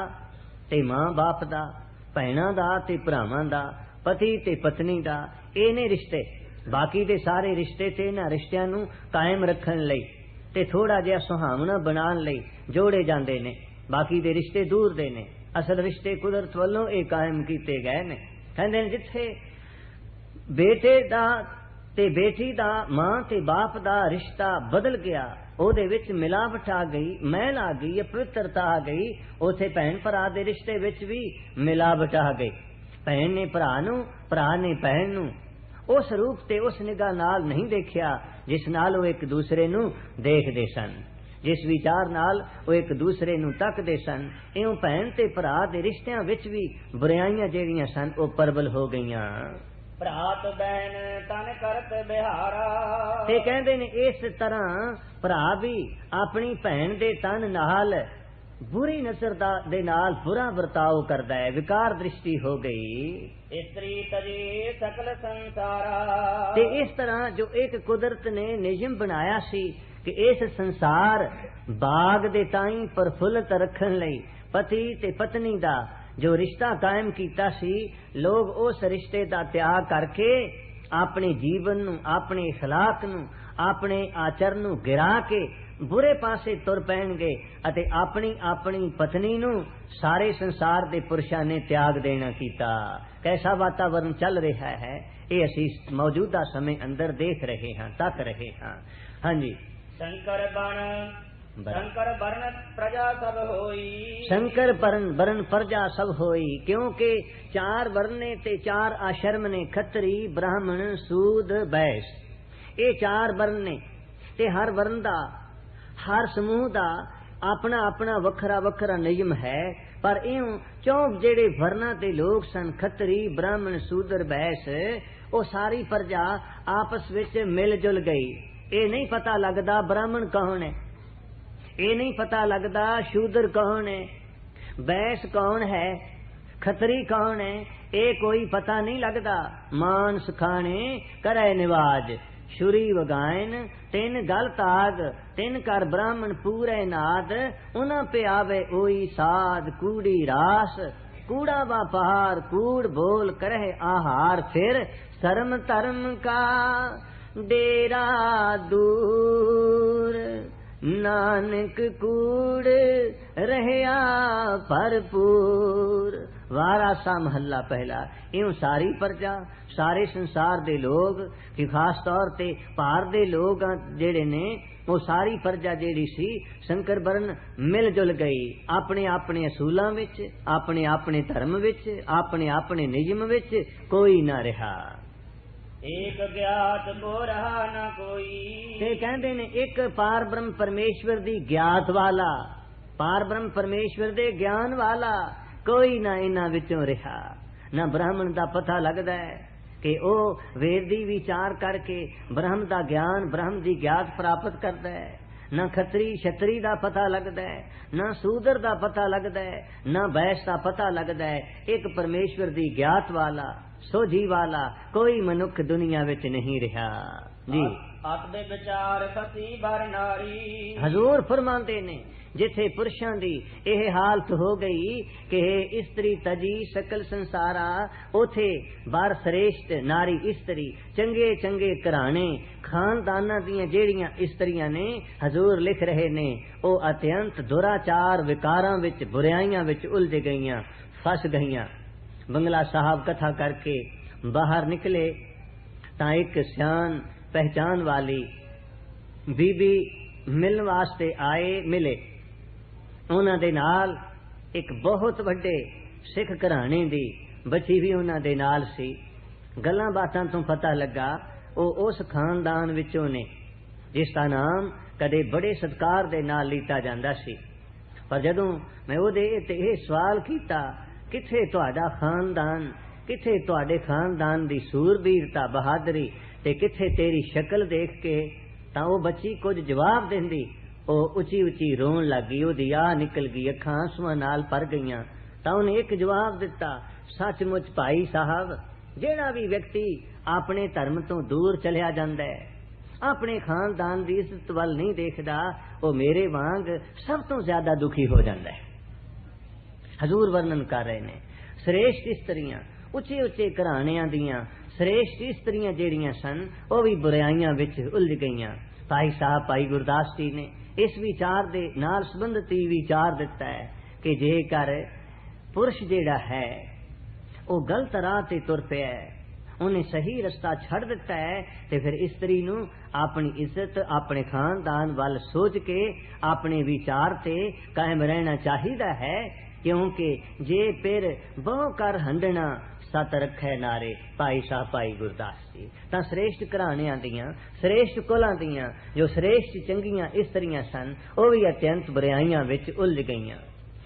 ते मां बाप दा, भैणां दा ते भरावां दा, पति ते पत्नी दा, ये ने रिश्ते। बाकी दे सारे रिश्ते ते इन्हां रिश्तियां नू कायम रखण लई ते थोड़ा जिहा सुहावना बनाउण लई जोड़े जांदे ने। बाकी दे रिश्ते दूर दे ने, असल रिश्ते कुदरत वल्लों ये कायम कीते गए ने। कहंदे ने जिथे बेटे दा ते बेटी दा, मां ते बाप दा रिश्ता बदल गया, ਉਹਦੇ ਵਿੱਚ ਮਿਲਾਵਟ ਆ ਗਈ, ਮੈਲ ਆ ਗਈ, ਪਵਿੱਤਰਤਾ ਆ ਗਈ, ਉਥੇ ਭੈਣ ਭਰਾ ਦੇ ਰਿਸ਼ਤੇ ਵਿੱਚ ਵੀ ਮਿਲਾਵਟ ਆ ਗਈ। ਭੈਣ ਨੇ ਭਰਾ ਨੂੰ, ਭਰਾ ਨੇ ਭੈਣ ਨੂੰ ਉਸ ਰੂਪ ਤੇ ਉਸ ਨਿਗਾਹ ਨਾਲ ਨਹੀਂ ਦੇਖਿਆ ਜਿਸ ਨਾਲ ਉਹ ਇੱਕ ਦੂਸਰੇ ਨੂੰ ਦੇਖਦੇ ਸਨ, ਜਿਸ ਵਿਚਾਰ ਨਾਲ ਉਹ ਇੱਕ ਦੂਸਰੇ ਨੂੰ ਤੱਕਦੇ ਸਨ। ਇਉਂ ਭੈਣ ਤੇ ਭਰਾ ਦੇ ਰਿਸ਼ਤਿਆਂ ਵਿੱਚ ਵੀ ਬੁਰਾਈਆਂ ਜਿਹੜੀਆਂ ਸਨ ਉਹ ਪ੍ਰਬਲ ਹੋ ਗਈਆਂ। ਭਰਾਤ ਬਹਿਨ ਤਨ ਕਰਤ ਬਿਹਾਰਾ, ਤੇ ਕਹਿੰਦੇ ਨੇ ਇਸ ਤਰ੍ਹਾਂ ਭਰਾ ਵੀ ਆਪਣੀ ਭੈਣ ਦੇ ਤਨ ਨਾਲ ਬੁਰੀ ਨਜ਼ਰ ਦੇ ਨਾਲ ਬੁਰਾ ਵਰਤਾਓ ਕਰਦਾ ਹੈ, ਵਿਕਾਰ ਦ੍ਰਿਸ਼ਟੀ ਹੋ ਗਈ। ਇਸਤਰੀ ਤਜੀ ਸਕਲ ਸੰਸਾਰਾ, ਤੇ ਇਸ ਤਰ੍ਹਾਂ ਜੋ ਇੱਕ ਕੁਦਰਤ ਨੇ ਨਿਯਮ ਬਣਾਇਆ ਸੀ ਕਿ ਇਸ ਸੰਸਾਰ ਬਾਗ ਦੇ ਤਾਈਂ ਪ੍ਰਫੁੱਲਤ ਰੱਖਣ ਲਈ ਪਤੀ ਤੇ ਪਤਨੀ ਦਾ जो रिश्ता कायम कीता सी, लोग उस रिश्ते का त्याग करके अपने जीवन नू, अपने अखलाक नू, अपने आचरण नू गिरा के बुरे पासे तुर पैणगे अते अपनी अपनी पत्नी नू सारे संसार दे पुरुषां ने त्याग देना कीता। कैसा वातावरण चल रहा है ये असी मौजूदा समय अंदर देख रहे हैं, तक रहे हैं। हाँ जी। शंकर बन शंकर बरन प्रजा सब होई, शंकर बरन प्रजा सब होई, क्योंकि 4 वरने ते 4 आश्रम ने, खत्री ब्राह्मण सूद बैस। ये 4 वर्ण ने ते हर वर्ण दा, हर समूह दा अपना अपना वखरा वखरा नियम है। पर इउं 4 जेड़े वर्णा दे लोग सन, खत्री ब्राह्मण सूदर बैस, वो सारी प्रजा आपस विच मिल जुल गई। ये नहीं पता लगदा ब्राह्मण कौन है, ये नहीं पता लगता शूद्र कौन है, बैस कौन है, खतरी कौन है, ये कोई पता नहीं लगता। मानस खाने करे निवाज, छुरी वगायन तिन गल ताग, तिन कर ब्राह्मण पूरे नाद, उना पे आवे ओई साध कूड़ी रास। कूड़ा व्यापार कूड़ बोल करे आहार, फिर शर्म धर्म का डेरा दूर। नानक कूड़ रहया भरपूर। वारा सा महला पहला। इउं सारी प्रजा, सारे संसार दे लोग कि खास तौर ते पार दे लोग जेड़े ने, वो सारी प्रजा जेड़ी सी शंकर बरन मिल जुल गई। अपने अपने असूलां विच, अपने अपने धर्म विच, अपने अपने नियम विच कोई ना रहा। एक ज्ञात को रहा न कोई। ते कहंदे ने एक पार ब्रह्म परमेश्वर दी ज्ञात वाला, पार ब्रह्म परमेश्वर दे ज्ञान वाला कोई ना इन्हां विचों रहा। ना ब्राह्मण दा पता लगदा है कि ओ वेद दी विचार करके ब्रह्म दा ज्ञान, ब्रह्म दी ज्ञात प्राप्त करदा है। ना खत्री क्षत्री दा पता लगदा है, ना सूदर दा पता लगदा है, ना बैस दा पता लगदा है। एक परमेश्वर दी ज्ञात वाला, सोझी वाला कोई मनुख दुनिया विच नहीं रहा जी। अत दे विचार सती बर नारी। हजूर फरमाते ने जिथे पुरुषां दी यह हालत हो गई कि इस्त्री तजी सकल संसारा, उथे बार श्रेष्ठ नारी इस्त्री, चंगे चंगे घराने खानदाना दियां जेड़ियां इस्त्रियां ने, हजूर लिख रहे ने ओ अत्यंत दुराचार विकारां विच बुराइयां विच उलझ गईयां, फस गईयां। बंगला साहब कथा करके बाहर निकले तां एक सियान पहचान वाली बीबी मिलने वास्ते आए, मिले। उन्हां दे नाल एक बहुत वड्डे सिख घराने दी बची भी उन्हां दे नाल सी। गल्लां बातां तो पता लगा ओ उस खानदान विचों ने जिसका नाम कदे बड़े सत्कार दे नाल लीता जांदा सी। पर जदों मैं ओदे ते इह सवाल कीता, किथे तुहाडा खानदान, किथे तुहाडे खानदान दी सूरबीरता बहादरी ते किथे तेरी शक्ल देख के, तां ओ बच्ची कुछ जवाब देंदी, ओ उची उची रोन लगी, ओदी आ निकल गई, अखां आंसुआं नाल भर गईयां। तां उन्हें एक जवाब दिता, सचमुच भाई साहब, जेड़ा भी व्यक्ति अपने धर्म तो दूर चलिया जांदा है, अपने खानदान दी इज्जत वल नहीं देखदा, ओ मेरे वांग सब तो ज्यादा दुखी हो जांदा है। हजूर वर्णन कर रहे ने श्रेष्ठ इस्त्रियां, उचे उचे घराणियां दियां श्रेष्ठ इस्त्रियां जेड़ियां सन, वो भी बुराइयां विच उलझ गईयां। भाई साहब भाई गुरदास जी ने इस विचार दे नाल संबंधित विचार दिता है कि जेकर पुरुष जेड़ा है वो गलत राह ते तुर पिया है, उन्हें सही रस्ता छड़ दिता है, ते फिर इस्त्री नूं अपनी इज्जत अपने खानदान वाल सोच के अपने विचार ते कायम रहना चाहिदा है। क्योंकि जे फिर बहु कर हंडना सत रखे नारे, भाई साहब भाई गुरदास जी तां श्रेष्ठ घराणियां दियां श्रेष्ठ कुलां दियां जो श्रेष्ठ चंगियां इस्त्रियां सन, वो भी अत्यंत बुराइयां विच उलझ गईयां,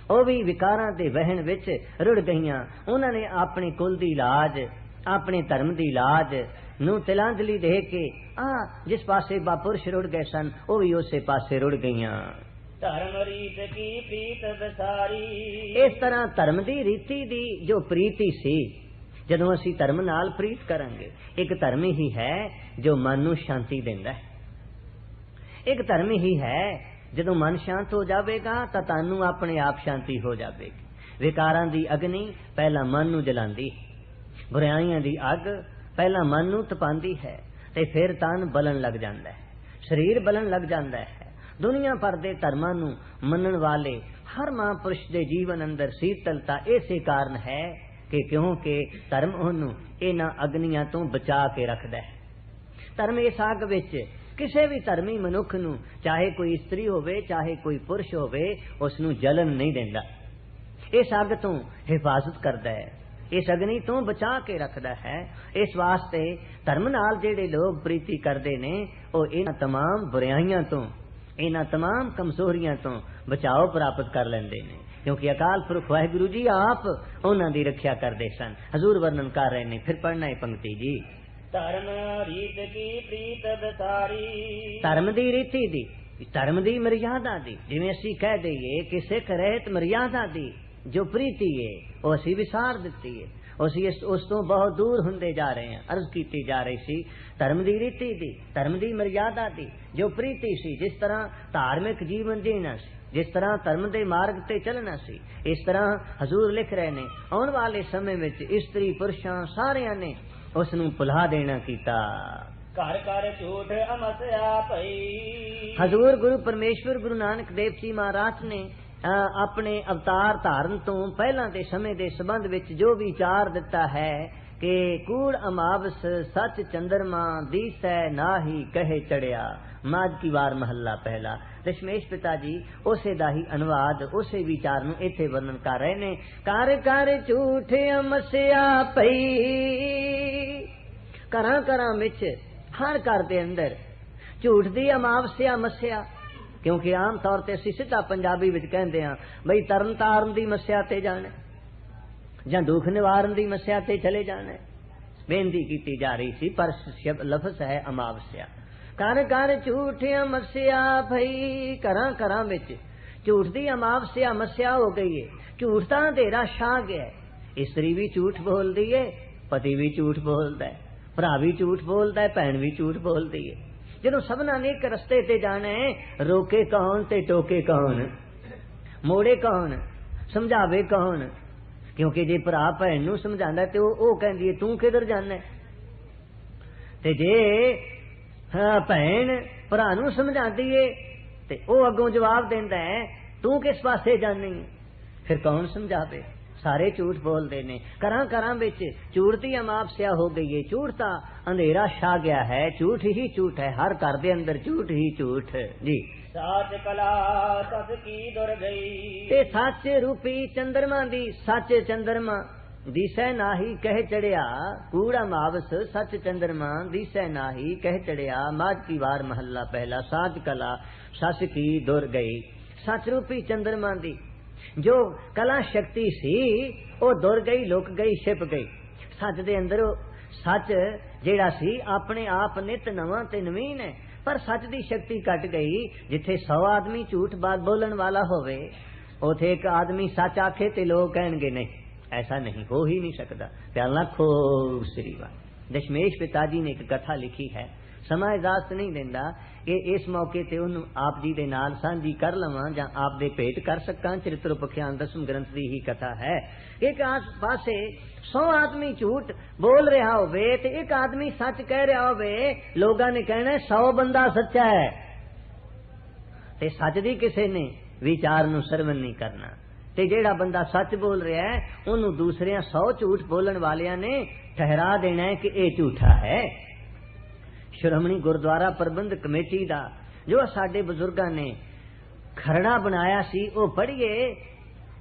वो भी विकारां दे वहन विच रुड़ गईयां। उन्होंने अपने कुल दी लाज, अपने धर्म दी लाज नूं तिलांजलि दे के जिस पासे पुरुष रुड़ गए सन, वो भी उसे पासे रुड़ गईयां। धर्म रीत की प्रीत बसारी, इस तरह धर्म दी रीति दी जो प्रीति सी, जदों असी धर्म नाल प्रीत करांगे, एक धर्म ही है जो मन नूं शांति देंदा है। एक धर्म ही है जदों मन शांत हो जाएगा तां तानू अपने आप शांति हो जाएगी। विकारां दी अग्नि पहला मन नूं जलांदी, बुराइयां दी अग पहला मन नूं तपांदी है, ते फिर तन बलन लग जांदा है, शरीर बलन लग जांदा है। दुनिया भर दे धर्मां नूं मनण वाले हर महापुरुष दे जीवन अंदर शीतलता इसे कारण है कि क्योंकि धर्म उहनूं इन्हां अग्नियां तो बचा के रखदा है। धर्म इस अग विच किसी भी धर्मी मनुख नूं, चाहे कोई स्त्री होवे चाहे कोई पुरुष होवे, उसनूं जलन नहीं देंदा, इस अग तो हिफाजत करदा है, इस अग्नि तो बचा के रखदा है। इस वास्ते धर्म नाल जेड़े लोग प्रीति करदे ने, वो इन्हां तमाम बुराइयां तो, इन्हां तमाम कमजोरियां तो बचाव प्राप्त कर लेंदे ने, क्योंकि अकाल पुरख वाहिगुरु जी आप उन्हां दी रक्षा करदे सन। हजूर वर्णन कर रहे ने, फिर पढ़ना है पंक्ति जी। धर्म रीत की प्रीत बसारी, धर्म दी रीति दी, धर्म दी मर्यादा दी, जिवें असीं कह दईए कि सिख रहत मर्यादा दी जो प्रीति है वो असीं विसार दित्ती है, उस तो बहुत दूर हुंदे जा रहे हैं। अर्ज की जा रही सी धर्म दी रीति दी, धर्म दी मर्यादा दी जो प्रीति सी, जिस तरह धार्मिक जीवन जीना सी, जिस तरह धर्म दे मार्ग ते चलना सी, इस तरह हजूर लिख रहे ने आने वाले समय में स्त्री पुरुषां सारियां ने उसनूं भुला देना कीता। घर घर झूठ अमस्या पई, हजूर गुरु परमेश्वर गुरु नानक देव जी महाराज ने अपने अवतार धारण तो पहला दे समय दे संबंध विच जो विचार दिता है कि कूड़ अमावस सच चंद्रमा दीसै नाही कहे चढ़िया, माज की वार महला पहला। दशमेश पिता जी उसे दा ही अनुवाद उसे विचार नूं इत्थे वर्णन कर रहे ने। कर कर झूठ अमस्या पई, घरां घरां विच हर घर दे अंदर झूठ दी अमावस्या मस्या, क्योंकि आम तौर पर असीं सीधा पंजाबी विच कहंदे हां बई तरन ताਰਨ दी मस्या ते जाना जां दुख निवारण दी मस्या ते चले जाना, बेनती की जा रही सी, पर लफ्ज है अमावस्या। कर कर झूठ अमस्या भई, घरां घरां विच झूठ दी अमावस्या मस्या हो गई है, झूठ दा अंधेरा छा गया है। स्त्री भी झूठ बोलदी है, पति भी झूठ बोलदा है, भरा भी झूठ बोलदा है, भैन भी झूठ बोलदी है। जदों सबना ने एक रस्ते ते जाना है, रोके कौन ते टोके कौन, मोड़े कौन, समझावे कौन? क्योंकि जे भरा भैन नूं समझांदा ते ओ कहंदी है तू किधर जाना, ते जे भैन भरा नूं समझांदी है ते ओ अगों जवाब देंदा है तू किस पासे जानी, फिर कौन समझावे? सारे झूठ बोलते ने। घरां विच झूठ दी अमावस्या हो गई है, झूठ दा अंधेरा छा गया है, झूठ ही झूठ है, हर घर दे अंदर झूठ ही झूठ जी। सच कला सच की दुर गई, ते सच रूपी चंद्रमा दी, सच चंद्रमा दिसै नाही कह चढ़िया, कूड़ा मावस सच चंद्रमा दिसै नाही कह चढ़िया। माज की वार महला पहला। साच कला सच की दुर गई, सच रूपी चंद्रमा दी जो कला शक्ति सी वो दुर गई, लुक गई, छिप गई। सच दे अंदर सच जेड़ा सी अपने आप नित नवां ते नवीन है, पर सच दी शक्ति घट गई। जिथे 100 आदमी झूठ बात बोलन वाला होवे, उथे एक आदमी सच आखे ते लोग कहणगे नहीं, ऐसा नहीं, हो ही नहीं सकता। प्यार लाखो श्री वाह। दशमेश पिताजी ने एक कथा लिखी है, समा इजाजत नहीं देंदा कि इस मौके ते उन्हों आप जी दे नाल सांझी कर लवां जां आप दे भेंट कर सकां। चरित्र उपख्यान 10वें ग्रंथ दी ही कथा है। एक आस पासे 100 आदमी झूठ बोल रहा होवे ते एक आदमी सच कह रहा होवे, लोगां ने कहना 100 बंदा सच्चा है, ते सच दी किसे ने विचार नूं सरवण नहीं करना। ते जेड़ा बंदा सच बोल रहा है उन्होंने दूसरे 100 झूठ बोलन वालियां ने ठहरा देना है कि यह झूठा है। श्रोमणी गुरुद्वारा प्रबंध कमेटी दा जो साडे बुजुर्गां ने खरड़ा बनाया सी, वो पढ़िए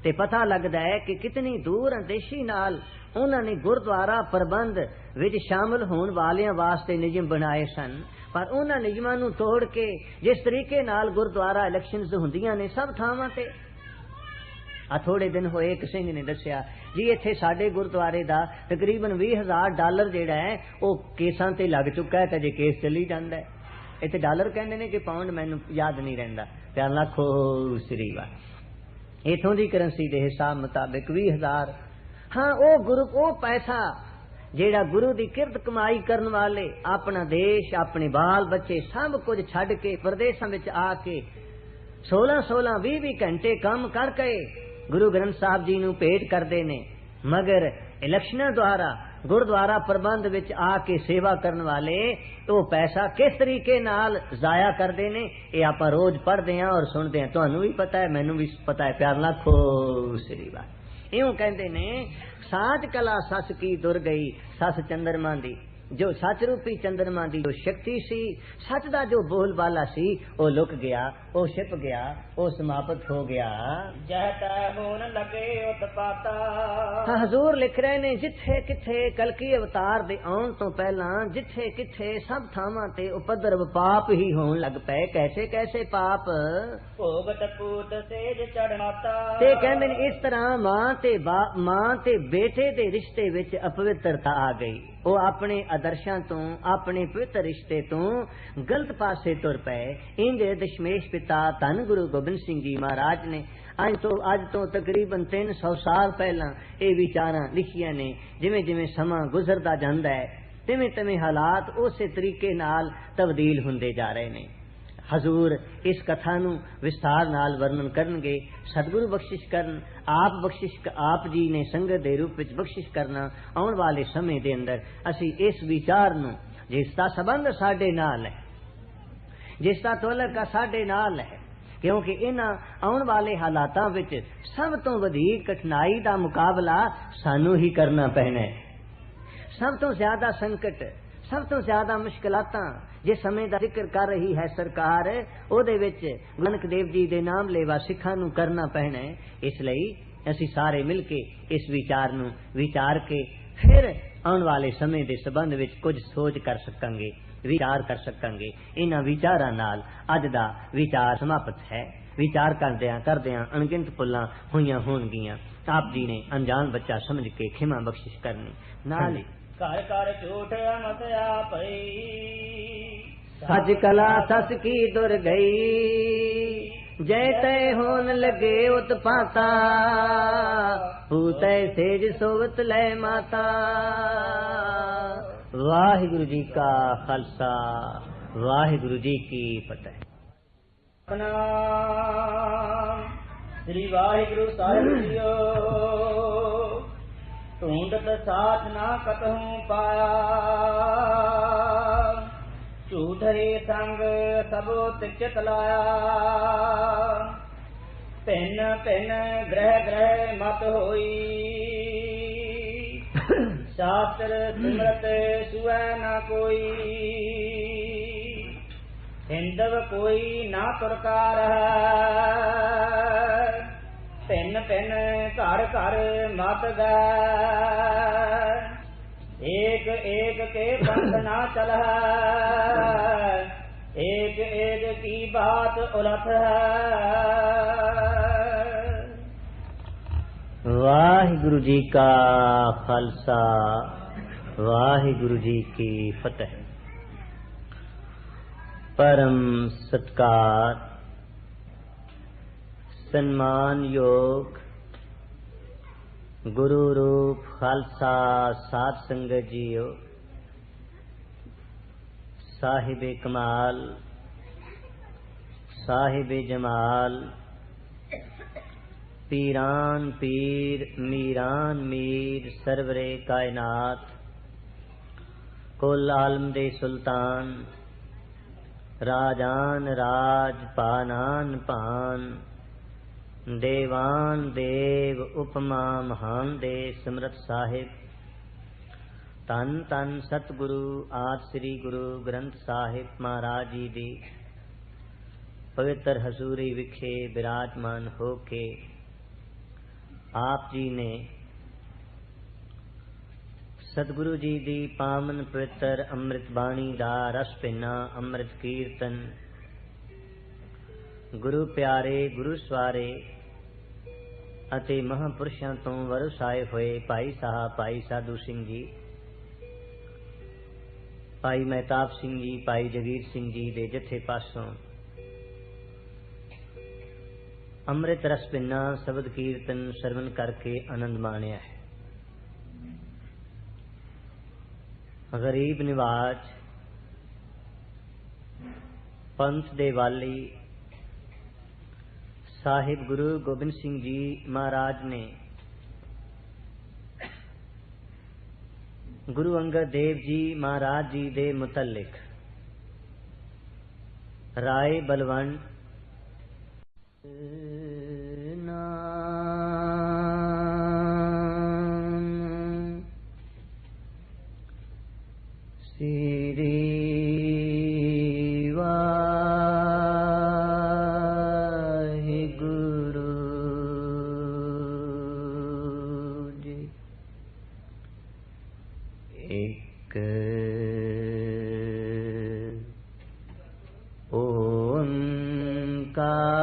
ते पता लगदा है कि कितनी दूर अंदेशी नाल उन्होंने गुरुद्वारा प्रबंध विच शामिल होने वालियां वास्ते नियम बनाए सन। पर उन्हां नियमां नूं तोड़ के जिस तरीके नाल गुरुद्वारा इलैक्शनस हुंदियां ने सब थावां ते, थोड़े दिन होए एक सिंह ने दस्या जी इत्थे साडे गुरुद्वारे दा तकरीबन $20,000 जेड़ा है वो केसां ते लग चुका है, ते जे केस चली जांदा है। इत्थे डॉलर कहंदे ने कि पाउंड, मैनूं याद नहीं रहिंदा। प्यार लाखो श्री वाह। इथों दी करंसी दे हिसाब मुताबिक 20,000। हाँ, ओ गुरु ओ पैसा जेड़ा गुरु दी किरत कमाई करन वाले अपना देश, अपने बाल बच्चे सब कुछ छड्ड के प्रदेशां विच आके 16-16, 20-20 घंटे काम करके गुरु ग्रंथ साहब जी नूं भेंट करते ने, मगर इलैक्शनां द्वारा गुरुद्वारा प्रबंध विच आके सेवा करने वाले तो पैसा किस तरीके नाल जाया करते ने, ये आपां रोज पढ़ते हैं और सुनते हैं। तुहानूं भी पता है, मैनूं भी पता है। प्यार लाखो श्री वाह। इउं कहंदे ने साच कला सस की दुर गई, सस चंद्रमा दी जो सच रूपी चंद्रमा दी जो शक्ति सी, सच दा जो बोल वाला सी, वो लुक गया, वो छिप गया, वो समाप्त हो गया। जहता होन लगे उत्पाता। हाँ, हजूर लिख रहे ने जिथे किथे कलकी अवतार दे आउण तो पहला जिथे किथे सब थावां ते उपद्रव पाप ही होण लग पए। कैसे कैसे पाप? भोगत पूत सेज चढ़ाता। ते कहंदे ने इस तरह मां ते बेटे दे रिश्ते विच अपवित्रता आ गई। वो अपने आदर्शां तो, अपने पवित्र रिश्ते तो गलत पासे तुर पे। इंज दशमेश पिता धन गुरु गोबिंद सिंह जी महाराज ने अज तो तकरीबन 300 साल पहला ये विचारां लिखियां ने। जिवें जिवें समा गुजरदा जांदा है तिवें तिवें हालात उस तरीके नाल तब्दील हुंदे जा रहे ने। हजूर इस कथा नूं विस्तार नाल वर्णन करनगे। सतगुरु बख्शिश करन, आप जी ने संगत दे रूप विच बख्शिश करना। आउण वाले समय दे अंदर असी इस विचार नूं जिसदा संबंध साडे नाल है, जिसदा तोलक साडे नाल है, क्योंकि इन्हां आउण वाले हालातां विच सब तो वधिक कठिनाई दा मुकाबला सानू ही करना पैना है। सब तो ज्यादा संकट, सब तो ज्यादा मुश्किलातां जिस समय दा जिक्र कर रही है सरकार, ओदे विच गुरु नानक देव जी दे नाम लेवा सिखां नूं करना पैना है। इसलिए असी सारे मिल के इस विचार नूं विचार के फिर आने वाले समय दे संबंध विच कुछ सोच कर सकांगे, विचार कर सकांगे। इन्हां विचारां नाल अज दा विचार समाप्त है। विचार करदियां अणगिनत पुल्लां होईयां होणगियां। आप जी ने अनजान बच्चा समझ के खिमा बख्शिश करनी। नाल ही कर कर झूठ मसया पई, सच कला सस की दुर गई, जय तय होन लगे उत्पाता, पूतै सेज सोवत लै माता। वाहिगुरु जी का खालसा, वाहिगुरु जी की फतेह। श्री वाहिगुरु साहिब जियो ढूंढत साथ ना कतहूं पाया झूठे संग सबो तिचत लाया भिन्न भिन्न ग्रह ग्रह मत होई शास्त्र सिमरत सुअ न कोई हिंदव कोई ना प्रकार भिन्न भिन्न घर घर मत गए एक एक के पंथ ना चल एक एक की बात उलट वाहिगुरु जी का खालसा वाहिगुरु जी की फतेह। परम सत्कार सम्मान योग गुरु रूप खालसा साध संगत जीओ साहिब कमाल साहिब जमाल पीरान पीर मीरान मीर सरवरे कायनात कुल आलम दे सुल्तान राजान राज पानान पान देवान देव उपमा महान दे सिमरत साहिब तन तन सतगुरु आदि श्री गुरु ग्रंथ साहिब महाराज जी दी पवित्र हजूरी विखे विराजमान होके आप जी ने सतगुरु जी दी पावन पवित्र अमृत बाणी दा रस पिना अमृत कीर्तन गुरु प्यारे गुरु सवारे ਅਤੇ ਮਹਾਂਪੁਰਸ਼ਾਂ ਤੋਂ ਵਰਸਾਏ ਹੋਏ ਭਾਈ ਸਾਹਿਬ ਭਾਈ ਸਾਧੂ ਸਿੰਘ ਜੀ ਭਾਈ ਮਹਿਤਾਬ ਸਿੰਘ ਜੀ ਭਾਈ ਜਗੀਰ ਸਿੰਘ ਜੀ ਦੇ ਜਥੇ ਪਾਸੋਂ ਅੰਮ੍ਰਿਤ ਰਸ ਪਿੰਨਾ ਸ਼ਬਦ ਕੀਰਤਨ ਸਰਵਨ ਕਰਕੇ ਆਨੰਦ ਮਾਣਿਆ ਹੈ। ਗਰੀਬ ਨਿਵਾਜ ਪੰਥ ਦੇ ਵਾਲੀ साहिब गुरु गोबिंद सिंह जी महाराज ने गुरु अंगद देव जी महाराज जी दे मुतल्लिक राय बलवंत ओंकार